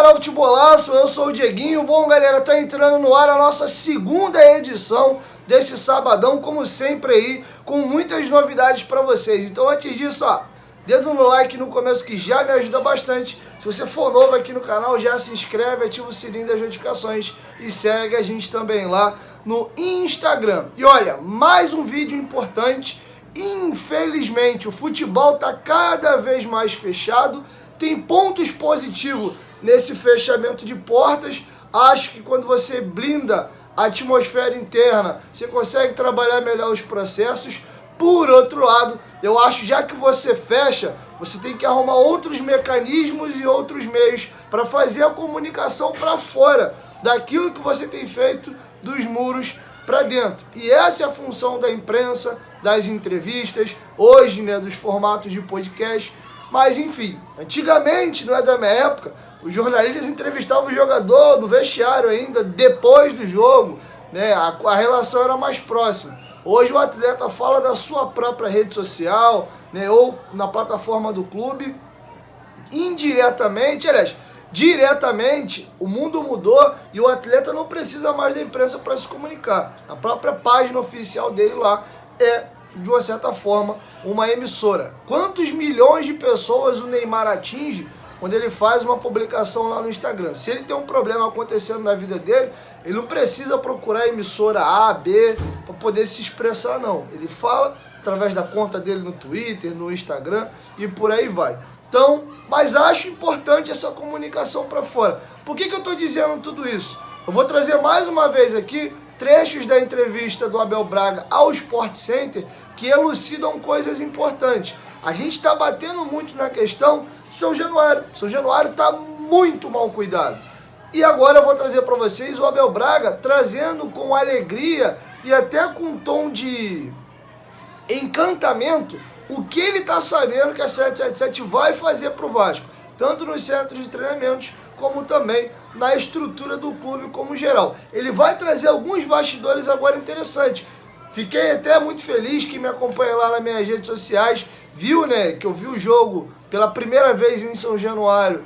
canal Futebolaço, eu sou o Dieguinho. Bom, galera, tá entrando no ar a nossa segunda edição desse sabadão, como sempre aí, com muitas novidades pra vocês. Então, antes disso, ó, dedo no like no começo que já me ajuda bastante. Se você for novo aqui no canal, já se inscreve, ativa o sininho das notificações e segue a gente também lá no Instagram. E olha, mais um vídeo importante. Infelizmente, o futebol tá cada vez mais fechado. Tem pontos positivos nesse fechamento de portas. Acho que quando você blinda a atmosfera interna, você consegue trabalhar melhor os processos. Por outro lado, eu acho, já que você fecha, você tem que arrumar outros mecanismos e outros meios para fazer a comunicação para fora daquilo que você tem feito dos muros para dentro. E essa é a função da imprensa, das entrevistas, hoje, né, dos formatos de podcast. Mas, enfim, antigamente, não é da minha época, os jornalistas entrevistavam o jogador no vestiário ainda, depois do jogo, né? A relação era mais próxima. Hoje o atleta fala da sua própria rede social, né, ou na plataforma do clube, indiretamente, aliás, diretamente, o mundo mudou e o atleta não precisa mais da imprensa para se comunicar. A própria página oficial dele lá é, de uma certa forma, uma emissora. Quantos milhões de pessoas o Neymar atinge quando ele faz uma publicação lá no Instagram? Se ele tem um problema acontecendo na vida dele, ele não precisa procurar a emissora A, B, para poder se expressar, não. Ele fala através da conta dele no Twitter, no Instagram e por aí vai. Então, mas acho importante essa comunicação para fora. Por que eu estou dizendo tudo isso? Eu vou trazer mais uma vez aqui trechos da entrevista do Abel Braga ao Sport Center que elucidam coisas importantes. A gente está batendo muito na questão de São Januário. São Januário está muito mal cuidado. E agora eu vou trazer para vocês o Abel Braga trazendo com alegria e até com um tom de encantamento o que ele está sabendo que a 777 vai fazer para o Vasco, tanto nos centros de treinamentos como também na estrutura do clube como geral. Ele vai trazer alguns bastidores agora interessantes. Fiquei até muito feliz, que me acompanha lá nas minhas redes sociais, viu, né, que eu vi o jogo pela primeira vez em São Januário,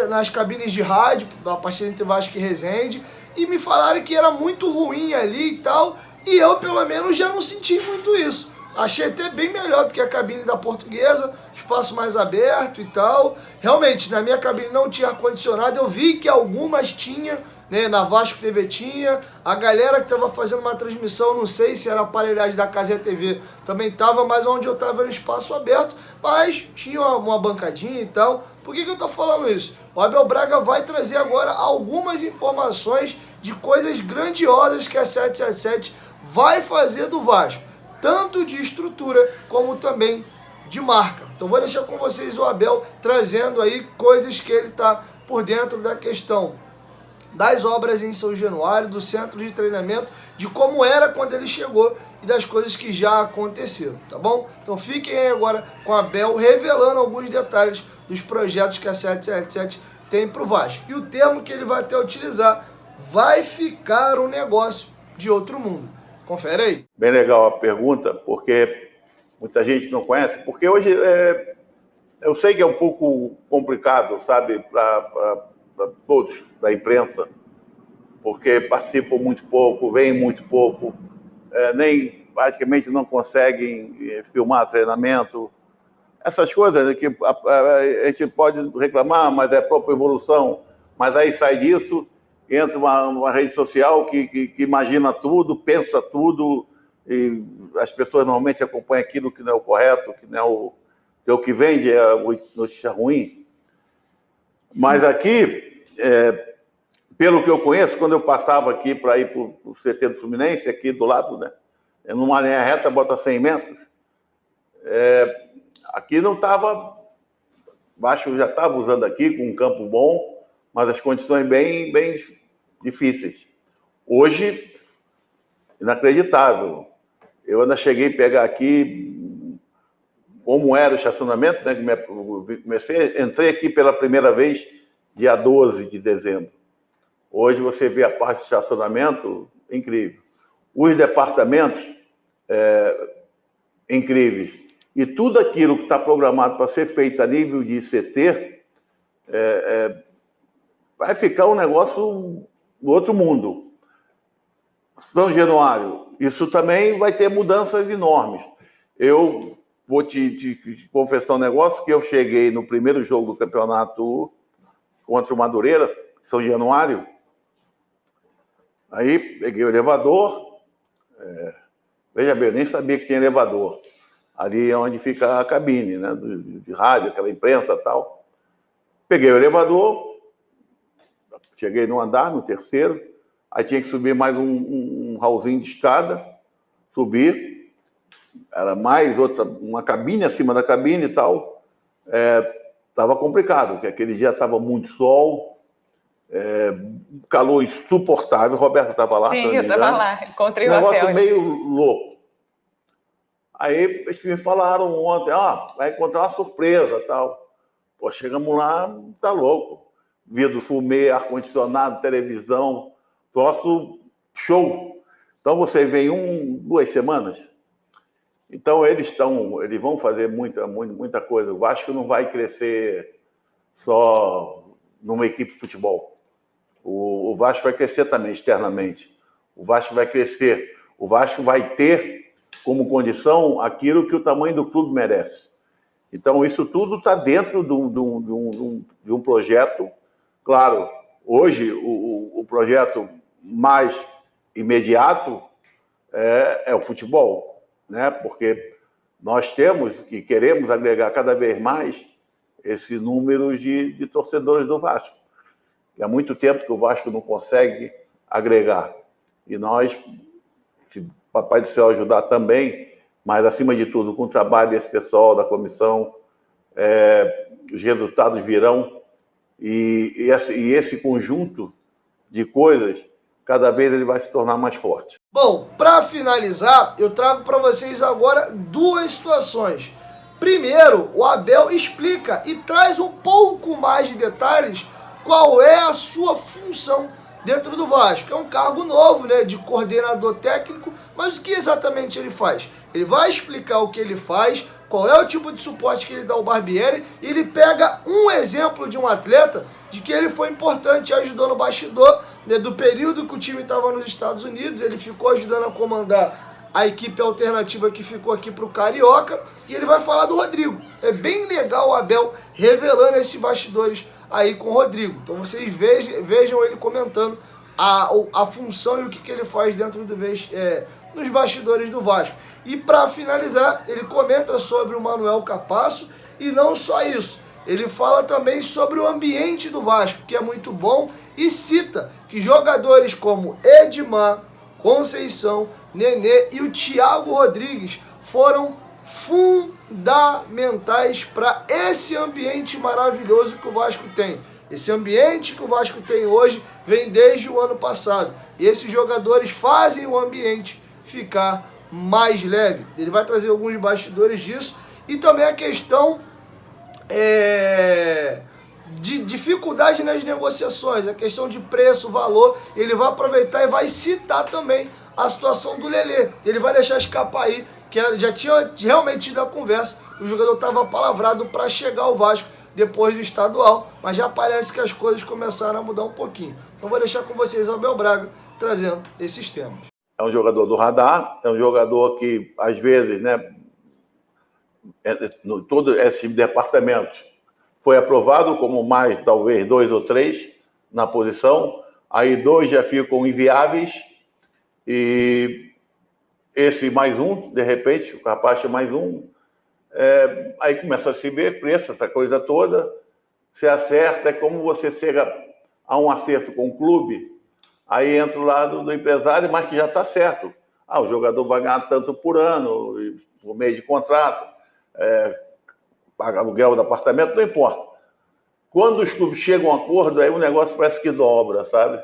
nas cabines de rádio, da partida entre Vasco e Resende, e me falaram que era muito ruim ali e tal, e eu pelo menos já não senti muito isso. Achei até bem melhor do que a cabine da Portuguesa, espaço mais aberto e tal. Realmente, na minha cabine não tinha ar-condicionado, eu vi que algumas tinha, né, na Vasco TV tinha. A galera que estava fazendo uma transmissão, não sei se era a aparelhagem da Casa TV, também estava, mas onde eu estava era um espaço aberto, mas tinha uma bancadinha e tal. Por que eu estou falando isso? O Abel Braga vai trazer agora algumas informações de coisas grandiosas que a 777 vai fazer do Vasco, tanto de estrutura como também de marca. Então vou deixar com vocês o Abel trazendo aí coisas que ele está por dentro da questão das obras em São Januário, do centro de treinamento, de como era quando ele chegou e das coisas que já aconteceram, tá bom? Então fiquem aí agora com o Abel revelando alguns detalhes dos projetos que a 777 tem para o Vasco. E o termo que ele vai até utilizar: vai ficar um negócio de outro mundo. Confere aí. Bem legal a pergunta, porque muita gente não conhece, porque hoje eu sei que é um pouco complicado, sabe, para todos da imprensa, porque participam muito pouco, veem muito pouco, nem praticamente não conseguem filmar treinamento. Essas coisas que a gente pode reclamar, mas é a própria evolução. Mas aí sai disso, entra uma rede social que imagina tudo, pensa tudo, e as pessoas normalmente acompanham aquilo que não é o correto, que não é o que vende, é notícia ruim. Mas aqui, pelo que eu conheço, quando eu passava aqui para ir para o CT do Fluminense, aqui do lado, né, numa linha reta, bota 100 metros, aqui não estava, Vasco já estava usando aqui com um campo bom, mas as condições bem difíceis. Hoje, inacreditável. Eu ainda cheguei a pegar aqui como era o estacionamento, né? Entrei aqui pela primeira vez dia 12 de dezembro. Hoje você vê a parte de estacionamento incrível. Os departamentos incríveis. E tudo aquilo que está programado para ser feito a nível de ICT vai ficar um negócio do outro mundo. São Januário, isso também vai ter mudanças enormes. Eu vou te confessar um negócio, que eu cheguei no primeiro jogo do campeonato contra o Madureira, São Januário, aí peguei o elevador, veja bem, eu nem sabia que tinha elevador. Ali é onde fica a cabine, né, de rádio, aquela imprensa e tal. Peguei o elevador, cheguei no andar, no terceiro, aí tinha que subir mais um hallzinho de escada, subir, era mais outra, uma cabine acima da cabine e tal. Estava complicado, porque aquele dia estava muito sol, calor insuportável. Roberto estava lá, sim, eu estava lá, encontrei o negócio hotel. meio louco. Aí eles me falaram ontem, vai encontrar uma surpresa, tal. Pô, chegamos lá, tá louco. Vidro fumê, ar-condicionado, televisão, troço show. Então você vem 2 semanas. Então eles vão fazer muita coisa. O Vasco não vai crescer só numa equipe de futebol. O Vasco vai crescer também externamente. O Vasco vai crescer. O Vasco vai ter como condição aquilo que o tamanho do clube merece. Então, isso tudo está dentro de um projeto. Claro, hoje o projeto mais imediato é o futebol, né? Porque nós temos e queremos agregar cada vez mais esse número de torcedores do Vasco. Há muito tempo que o Vasco não consegue agregar. E nós, se o Papai do Céu ajudar também, mas acima de tudo, com o trabalho desse pessoal da comissão, os resultados virão. E esse conjunto de coisas, cada vez ele vai se tornar mais forte. Bom, para finalizar, eu trago para vocês agora 2 situações. Primeiro, o Abel explica e traz um pouco mais de detalhes qual é a sua função dentro do Vasco. É um cargo novo, né, de coordenador técnico, mas o que exatamente ele faz? Ele vai explicar o que ele faz, qual é o tipo de suporte que ele dá ao Barbieri, e ele pega um exemplo de um atleta de que ele foi importante, ajudou no bastidor, né, do período que o time estava nos Estados Unidos. Ele ficou ajudando a comandar a equipe alternativa que ficou aqui para o Carioca, e ele vai falar do Rodrigo. É bem legal o Abel revelando esses bastidores aí com o Rodrigo. Então vocês vejam ele comentando a função e o que ele faz dentro nos bastidores do Vasco. E para finalizar, ele comenta sobre o Manuel Capasso, e não só isso. Ele fala também sobre o ambiente do Vasco, que é muito bom, e cita que jogadores como Edmar, Conceição, Nenê e o Thiago Rodrigues foram fundamentais para esse ambiente maravilhoso que o Vasco tem. Esse ambiente que o Vasco tem hoje vem desde o ano passado. E esses jogadores fazem o ambiente ficar mais leve. Ele vai trazer alguns bastidores disso. E também a questão de dificuldade nas negociações, a questão de preço, valor. Ele vai aproveitar e vai citar também a situação do Lelê. Ele vai deixar escapar aí, que já tinha realmente tido a conversa, o jogador estava palavrado para chegar ao Vasco depois do estadual, mas já parece que as coisas começaram a mudar um pouquinho. Então vou deixar com vocês o Abel Braga trazendo esses temas. É um jogador do radar, é um jogador que, às vezes, né, todo esse departamento foi aprovado como mais, talvez, 2 ou 3 na posição, aí 2 já ficam inviáveis, e esse mais um, de repente, o rapaz mais um, aí começa a se ver preço, essa coisa toda, se acerta, é como você chega a um acerto com o clube, aí entra o lado do empresário, mas que já está certo. O jogador vai ganhar tanto por ano, por meio de contrato, paga aluguel do apartamento, não importa. Quando os clubes chegam a um acordo, aí o negócio parece que dobra, sabe?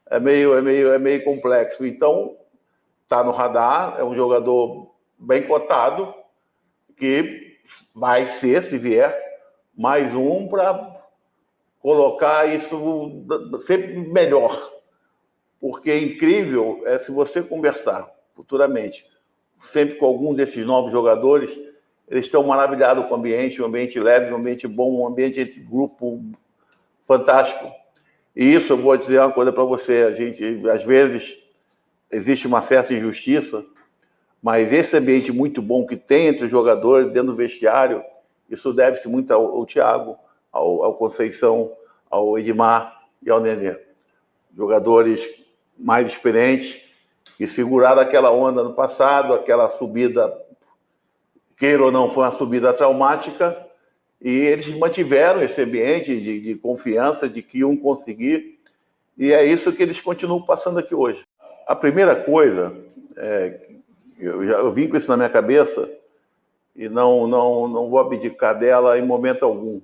É meio complexo. Então, está no radar, é um jogador bem cotado, que vai ser, se vier, mais um para colocar isso sempre melhor. Porque é incrível se você conversar futuramente sempre com algum desses novos jogadores, eles estão maravilhados com o ambiente, um ambiente leve, um ambiente bom, um ambiente de grupo fantástico. E isso, eu vou dizer uma coisa para você, a gente, às vezes, existe uma certa injustiça, mas esse ambiente muito bom que tem entre os jogadores, dentro do vestiário, isso deve-se muito ao Thiago, ao Conceição, ao Edmar e ao Nenê. Jogadores mais experientes, que seguraram aquela onda no passado, aquela subida, queira ou não, foi uma subida traumática, e eles mantiveram esse ambiente de confiança, de que iam conseguir, e é isso que eles continuam passando aqui hoje. A primeira coisa, eu vim com isso na minha cabeça, e não vou abdicar dela em momento algum,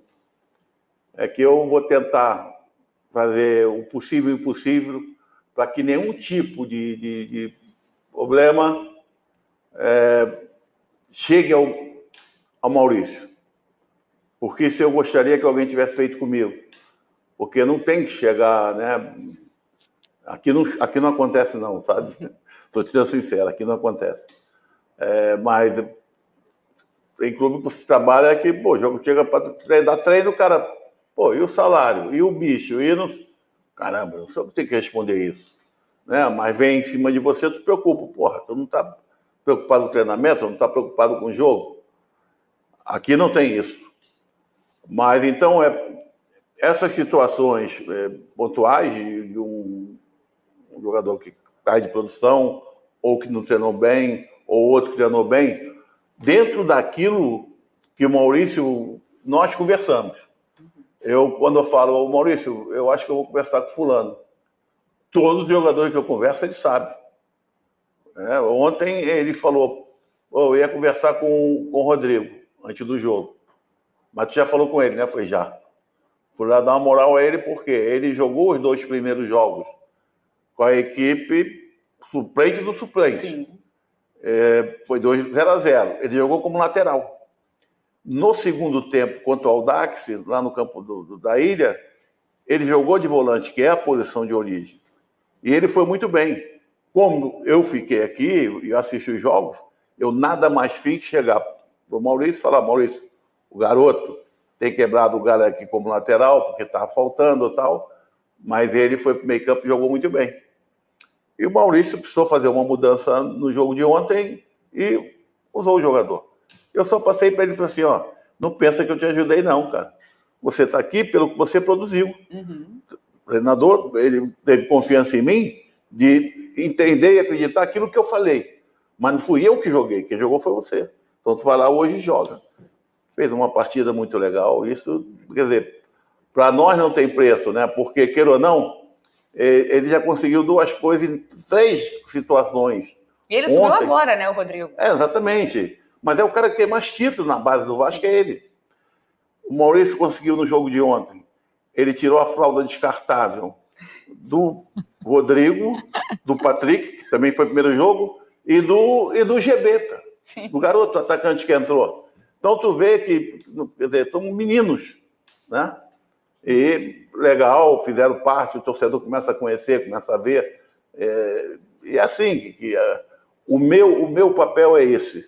é que eu vou tentar fazer o possível e o impossível para que nenhum tipo de problema chegue ao Maurício. Porque isso eu gostaria que alguém tivesse feito comigo. Porque não tem que chegar, né? Aqui não acontece não, sabe? Estou te sendo sincero, aqui não acontece. Mas em clube que você trabalha é que, pô, o jogo chega para dar treino, o cara, pô, e o salário? E o bicho? E não... Caramba, eu só tenho que responder isso. Né? Mas vem em cima de você, tu te preocupa. Porra, tu não está preocupado com o treinamento, não está preocupado com o jogo? Aqui não tem isso. Mas então, essas situações pontuais de um jogador que cai de produção, ou que não treinou bem, ou outro que treinou bem, dentro daquilo que o Maurício, nós conversamos. Quando eu falo, Maurício, eu acho que eu vou conversar com fulano. Todos os jogadores que eu converso, ele sabe. Ontem ele falou, eu ia conversar com o Rodrigo, antes do jogo. Mas tu já falou com ele, né? Foi já. Fui lá dar uma moral a ele, porque ele jogou os 2 primeiros jogos com a equipe suplente do suplente. Sim. Foi 0-0. Ele jogou como lateral. No segundo tempo, contra o Audax, lá no campo da Ilha, ele jogou de volante, que é a posição de origem. E ele foi muito bem. Como eu fiquei aqui e assisti os jogos, eu nada mais fiz chegar para o Maurício e falar, Maurício, o garoto tem quebrado o galho aqui como lateral, porque estava faltando e tal, mas ele foi para o meio campo e jogou muito bem. E o Maurício precisou fazer uma mudança no jogo de ontem e usou o jogador. Eu só passei para ele e falei assim, ó, não pensa que eu te ajudei não, cara. Você está aqui pelo que você produziu. Uhum. O treinador, ele teve confiança em mim de entender e acreditar aquilo que eu falei. Mas não fui eu que joguei, quem jogou foi você. Então tu vai lá hoje e joga. Fez uma partida muito legal. Isso, quer dizer, para nós não tem preço, né? Porque, queira ou não, ele já conseguiu 2 coisas em 3 situações. E ele subiu agora, né, o Rodrigo? Exatamente. Mas é o cara que tem mais título na base do Vasco, é ele. O Maurício conseguiu no jogo de ontem. Ele tirou a fralda descartável do Rodrigo, do Patrick, que também foi o primeiro jogo, e do GB, cara. Do garoto, o atacante que entrou. Então tu vê que, quer dizer, são meninos, né? E legal, fizeram parte, o torcedor começa a conhecer, começa a ver. E é assim, o meu papel é esse.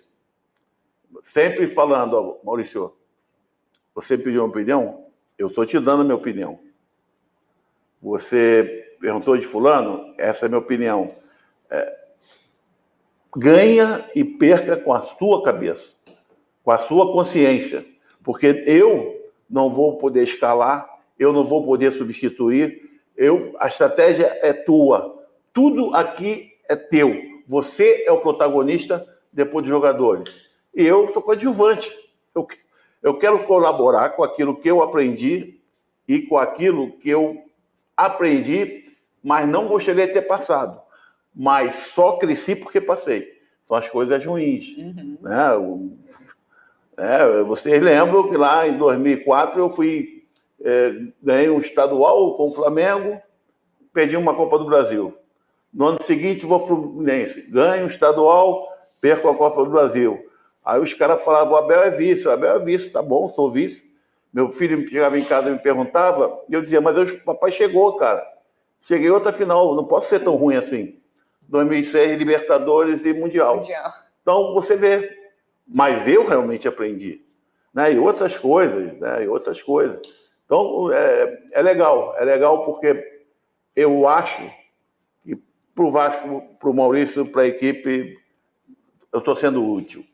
Sempre falando, ó, Maurício, você pediu uma opinião? Eu estou te dando a minha opinião. Você perguntou de fulano? Essa é a minha opinião. Ganha e perca com a sua cabeça, com a sua consciência. Porque eu não vou poder escalar, eu não vou poder substituir, a estratégia é tua. Tudo aqui é teu. Você é o protagonista depois dos jogadores. E eu sou coadjuvante. Eu quero colaborar com aquilo que eu aprendi e com aquilo que eu aprendi, mas não gostaria de ter passado. Mas só cresci porque passei. São as coisas ruins. Uhum. Né? Vocês lembram que lá em 2004 eu ganhei um estadual com o Flamengo, perdi uma Copa do Brasil. No ano seguinte vou para o Fluminense, ganho um estadual, perco a Copa do Brasil. Aí os caras falavam, o Abel é vice, tá bom, sou vice. Meu filho chegava em casa e me perguntava, e eu dizia, mas papai chegou, cara. Cheguei a outra final, não posso ser tão ruim assim. 2006, Libertadores e Mundial. Então, você vê. Mas eu realmente aprendi. Né? E outras coisas, né? Então, é legal. É legal porque eu acho que para o Vasco, para o Maurício, para a equipe, eu estou sendo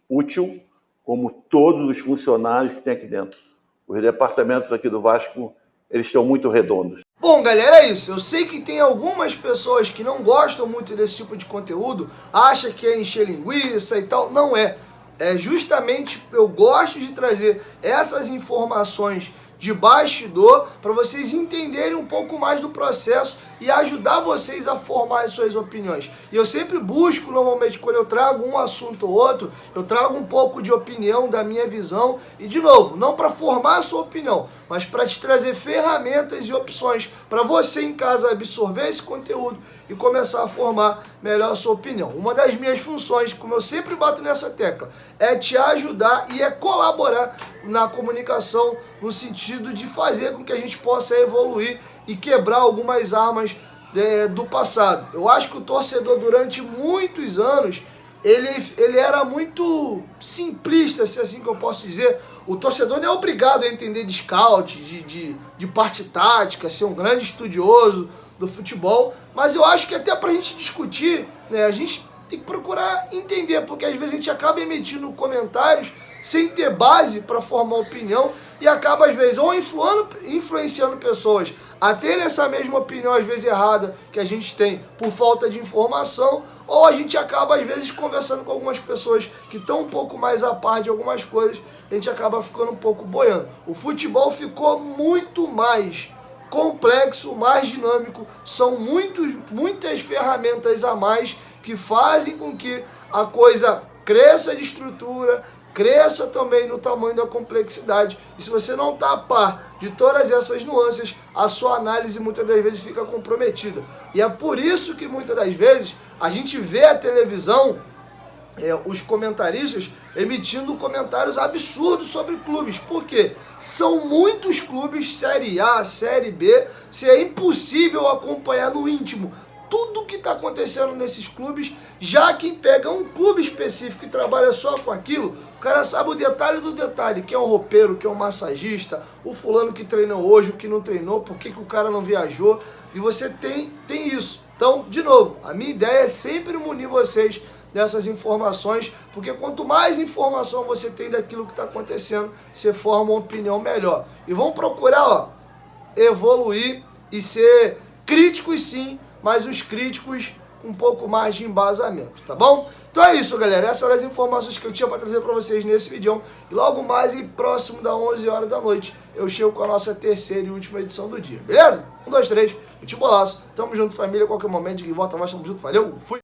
útil como todos os funcionários que tem aqui dentro. Os departamentos aqui do Vasco, eles estão muito redondos. Bom, galera, é isso. Eu sei que tem algumas pessoas que não gostam muito desse tipo de conteúdo, acham que é encher linguiça e tal. Não é. É justamente, eu gosto de trazer essas informações de bastidor para vocês entenderem um pouco mais do processo e ajudar vocês a formar as suas opiniões. E eu sempre busco, normalmente, quando eu trago um assunto ou outro, eu trago um pouco de opinião da minha visão e, de novo, não para formar a sua opinião, mas para te trazer ferramentas e opções para você em casa absorver esse conteúdo e começar a formar melhor a sua opinião. Uma das minhas funções, como eu sempre bato nessa tecla, é te ajudar e é colaborar na comunicação no sentido de fazer com que a gente possa evoluir e quebrar algumas armas do passado. Eu acho que o torcedor, durante muitos anos, ele era muito simplista, se assim que eu posso dizer. O torcedor não é obrigado a entender de scout, de parte tática, ser um grande estudioso do futebol, mas eu acho que até pra gente discutir, né, a gente tem que procurar entender, porque às vezes a gente acaba emitindo comentários sem ter base para formar opinião e acaba às vezes ou influenciando pessoas a terem essa mesma opinião às vezes errada que a gente tem por falta de informação, ou a gente acaba às vezes conversando com algumas pessoas que estão um pouco mais a par de algumas coisas, a gente acaba ficando um pouco boiando. O futebol ficou muito mais complexo, mais dinâmico, são muitas ferramentas a mais que fazem com que a coisa cresça de estrutura, cresça também no tamanho da complexidade. E se você não está a par de todas essas nuances, a sua análise muitas das vezes fica comprometida. E é por isso que muitas das vezes a gente vê a televisão, os comentaristas emitindo comentários absurdos sobre clubes. Por quê? São muitos clubes, Série A, Série B, se é impossível acompanhar no íntimo tudo que está acontecendo nesses clubes. Já quem pega um clube específico e trabalha só com aquilo, o cara sabe o detalhe do detalhe, quem é um roupeiro, quem é um massagista, o fulano que treinou hoje, o que não treinou, por que o cara não viajou, e você tem isso. Então, de novo, a minha ideia é sempre munir vocês dessas informações, porque quanto mais informação você tem daquilo que está acontecendo, você forma uma opinião melhor. E vamos procurar, evoluir e ser críticos sim, mas os críticos com um pouco mais de embasamento, tá bom? Então é isso, galera. Essas eram as informações que eu tinha para trazer para vocês nesse vídeo. E logo mais, próximo das 11 horas da noite, eu chego com a nossa terceira e última edição do dia, beleza? 1, 2, 3, futebolaço. Tamo junto, família. Qualquer momento de volta mais, tamo junto. Valeu, fui!